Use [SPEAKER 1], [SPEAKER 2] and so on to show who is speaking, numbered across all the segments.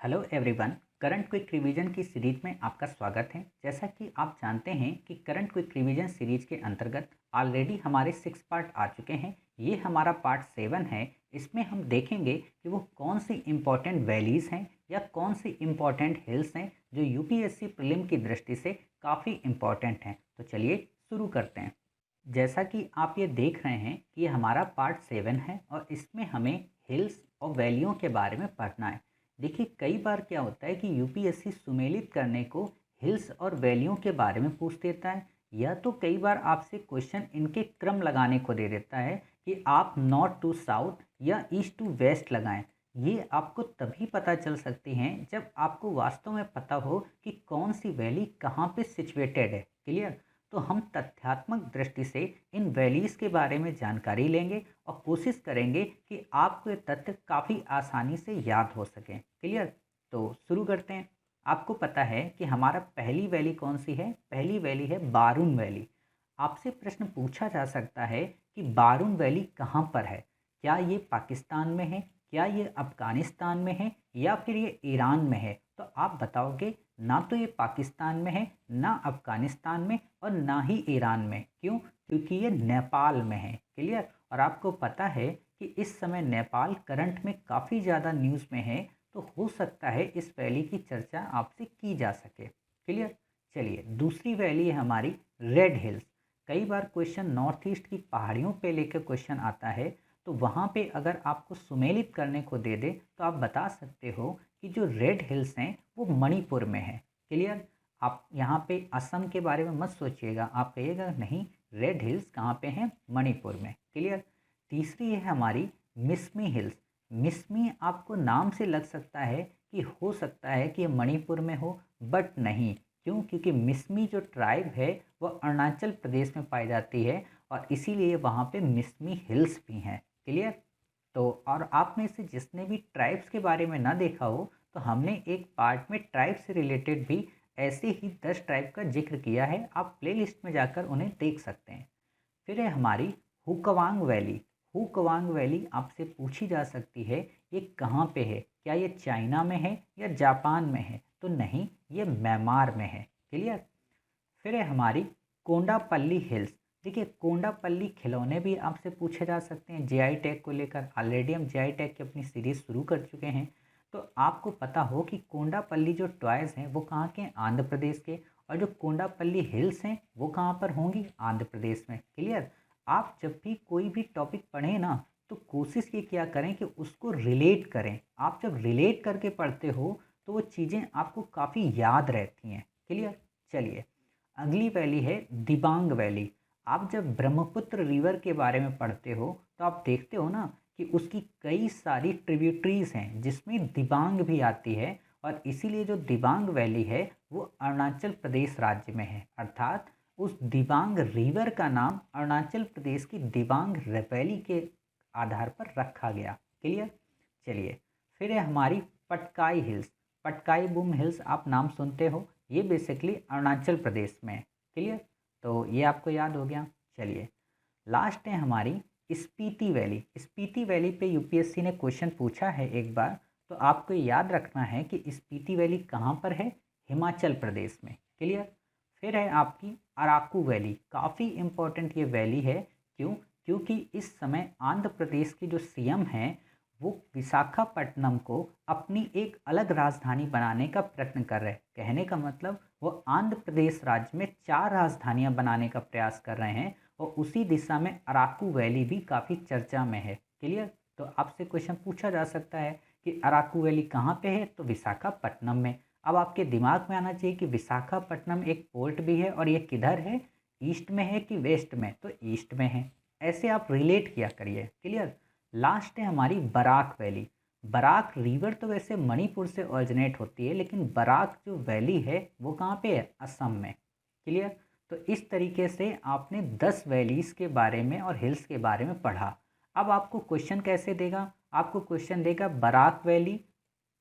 [SPEAKER 1] Hello everyone. Current quick revision की series में आपका स्वागत है। जैसा कि आप जानते हैं कि करंट क्विक रिवीजन सीरीज के अंतर्गत ऑलरेडी हमारे 6 पार्ट आ चुके हैं। ये हमारा पार्ट 7 है। इसमें हम देखेंगे कि वो कौन सी इम्पॉर्टेंट वैलीज़ हैं या कौन सी इम्पॉर्टेंट हिल्स हैं जो यूपीएससी प्रीलिम की दृष्टि से काफ़ी इम्पॉर्टेंट हैं। तो चलिए शुरू करते हैं। जैसा कि आप ये देख रहे हैं कि ये हमारा पार्ट 7 है और इसमें हमें हिल्स और वैलियों के बारे में पढ़ना है। देखिए, कई बार क्या होता है कि यूपीएससी सुमेलित करने को हिल्स और वैलियों के बारे में पूछ देता है, या तो कई बार आपसे क्वेश्चन इनके क्रम लगाने को दे देता है कि आप नॉर्थ टू साउथ या ईस्ट टू वेस्ट लगाएं। ये आपको तभी पता चल सकती हैं जब आपको वास्तव में पता हो कि कौन सी वैली कहाँ पे सिचुएटेड है। क्लियर? तो हम तथ्यात्मक दृष्टि से इन वैलीज़ के बारे में जानकारी लेंगे और कोशिश करेंगे कि आपको ये तथ्य काफ़ी आसानी से याद हो सकें। क्लियर? तो शुरू करते हैं। आपको पता है कि हमारा पहली वैली कौन सी है? पहली वैली है बारून वैली। आपसे प्रश्न पूछा जा सकता है कि बारून वैली कहाँ पर है? क्या ये पाकिस्तान में है, क्या ये अफ़गानिस्तान में है, या फिर ये ईरान में है? तो आप बताओगे ना तो ये पाकिस्तान में है, ना अफ़गानिस्तान में, और ना ही ईरान में। क्यों? क्योंकि ये नेपाल में है। क्लियर? और आपको पता है कि इस समय नेपाल करंट में काफ़ी ज़्यादा न्यूज़ में है, तो हो सकता है इस वैली की चर्चा आपसे की जा सके। क्लियर? चलिए, दूसरी वैली है हमारी रेड हिल्स। कई बार क्वेश्चन नॉर्थ ईस्ट की पहाड़ियों पे लेकर क्वेश्चन आता है, तो वहाँ पे अगर आपको सुमेलित करने को दे दे तो आप बता सकते हो कि जो रेड हिल्स हैं वो मणिपुर में है। क्लियर? आप यहाँ पे असम के बारे में मत सोचिएगा, आप कहिएगा नहीं, रेड हिल्स कहाँ पे हैं? मणिपुर में। क्लियर? तीसरी है हमारी मिसमी हिल्स। मिसमी आपको नाम से लग सकता है कि हो सकता है कि ये मणिपुर में हो, बट नहीं। क्यों? क्योंकि मिसमी जो ट्राइब है वह अरुणाचल प्रदेश में पाई जाती है और इसीलिए वहाँ पे मिसमी हिल्स भी हैं। क्लियर? तो और आप में से जिसने भी ट्राइब्स के बारे में ना देखा हो, तो हमने एक पार्ट में ट्राइब से रिलेटेड भी ऐसे ही 10 ट्राइब का जिक्र किया है। आप प्लेलिस्ट में जाकर उन्हें देख सकते हैं। फिर है हमारी हुकवांग वैली। हुकवांग वैली आपसे पूछी जा सकती है, ये कहाँ पे है? क्या ये चाइना में है या जापान में है? तो नहीं, ये म्यांमार में है। क्लियर? फिर है हमारी कोंडापल्ली हिल्स। देखिए, कोंडापल्ली खिलौने भी आपसे पूछे जा सकते हैं जीआई टैग को लेकर। ऑलरेडी हम जीआई टैग की अपनी सीरीज शुरू कर चुके हैं। तो आपको पता हो कि कोंडापल्ली जो टॉयज़ हैं वो कहाँ के हैं? आंध्र प्रदेश के। और जो कोंडापल्ली हिल्स हैं वो कहाँ पर होंगी? आंध्र प्रदेश में। क्लियर? आप जब भी कोई भी टॉपिक पढ़ें ना, तो कोशिश ये किया करें कि उसको रिलेट करें। आप जब रिलेट करके पढ़ते हो तो वो चीज़ें आपको काफ़ी याद रहती हैं। क्लियर? चलिए, अगली वैली है दिबांग वैली। आप जब ब्रह्मपुत्र रिवर के बारे में पढ़ते हो तो आप देखते हो ना कि उसकी कई सारी ट्रिब्यूटरीज हैं जिसमें दिबांग भी आती है, और इसीलिए जो दिबांग वैली है वो अरुणाचल प्रदेश राज्य में है। अर्थात उस दिबांग रिवर का नाम अरुणाचल प्रदेश की दिबांग वैली के आधार पर रखा गया। क्लियर? चलिए, फिर है हमारी Patkai hills. Patkai boom hills आप नाम सुनते हो, ये बेसिकली अरुणाचल प्रदेश में है। क्लियर? तो ये आपको याद हो गया। चलिए, लास्ट है हमारी स्पीति वैली। स्पीति वैली पे यूपीएससी ने क्वेश्चन पूछा है एक बार, तो आपको याद रखना है कि स्पीति वैली कहाँ पर है? हिमाचल प्रदेश में। क्लियर? फिर है आपकी अराकू वैली। काफ़ी इम्पोर्टेंट ये वैली है। क्यों? क्योंकि इस समय आंध्र प्रदेश के जो सीएम हैं वो विशाखापट्टनम को अपनी एक अलग राजधानी बनाने का प्रयत्न कर रहे हैं। कहने का मतलब वो आंध्र प्रदेश राज्य में 4 राजधानियां बनाने का प्रयास कर रहे हैं, और उसी दिशा में अराकू वैली भी काफ़ी चर्चा में है। क्लियर? तो आपसे क्वेश्चन पूछा जा सकता है कि अराकू वैली कहाँ पे है? तो विशाखापट्टनम में। अब आपके दिमाग में आना चाहिए कि विशाखापट्टनम एक पोर्ट भी है, और ये किधर है? ईस्ट में है कि वेस्ट में? तो ईस्ट में है। ऐसे आप रिलेट किया करिए। क्लियर? लास्ट है हमारी बराक वैली। बराक रिवर तो वैसे मणिपुर से ऑरिजिनेट होती है, लेकिन बराक जो वैली है वो कहाँ पे है? असम में। क्लियर? तो इस तरीके से आपने 10 वैलीज़ के बारे में और हिल्स के बारे में पढ़ा। अब आपको क्वेश्चन कैसे देगा? आपको क्वेश्चन देगा बराक वैली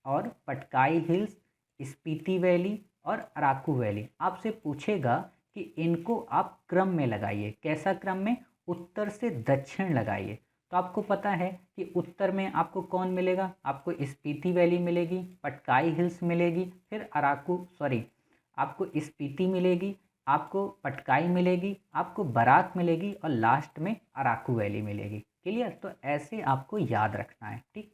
[SPEAKER 1] और पटकाई हिल्स, स्पीति वैली और अराकू वैली। आपसे पूछेगा कि इनको आप क्रम में लगाइए। कैसा क्रम में? उत्तर से दक्षिण लगाइए। तो आपको पता है कि उत्तर में आपको कौन मिलेगा, आपको स्पीति वैली मिलेगी, पटकाई हिल्स मिलेगी, फिर आपको स्पीति मिलेगी, आपको पटकाई मिलेगी, आपको बराक मिलेगी और लास्ट में अराकू वैली मिलेगी। क्लियर? तो ऐसे आपको याद रखना है। ठीक,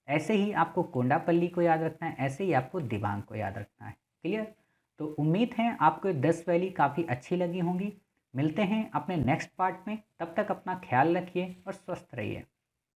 [SPEAKER 1] ऐसे ही आपको कोंडापल्ली को याद रखना है, ऐसे ही आपको दिबांग को याद रखना है। क्लियर? तो उम्मीद है आपको 10 वैली काफ़ी अच्छी लगी होंगी। मिलते हैं अपने नेक्स्ट पार्ट में, तब तक अपना ख्याल रखिए और स्वस्थ रहिए।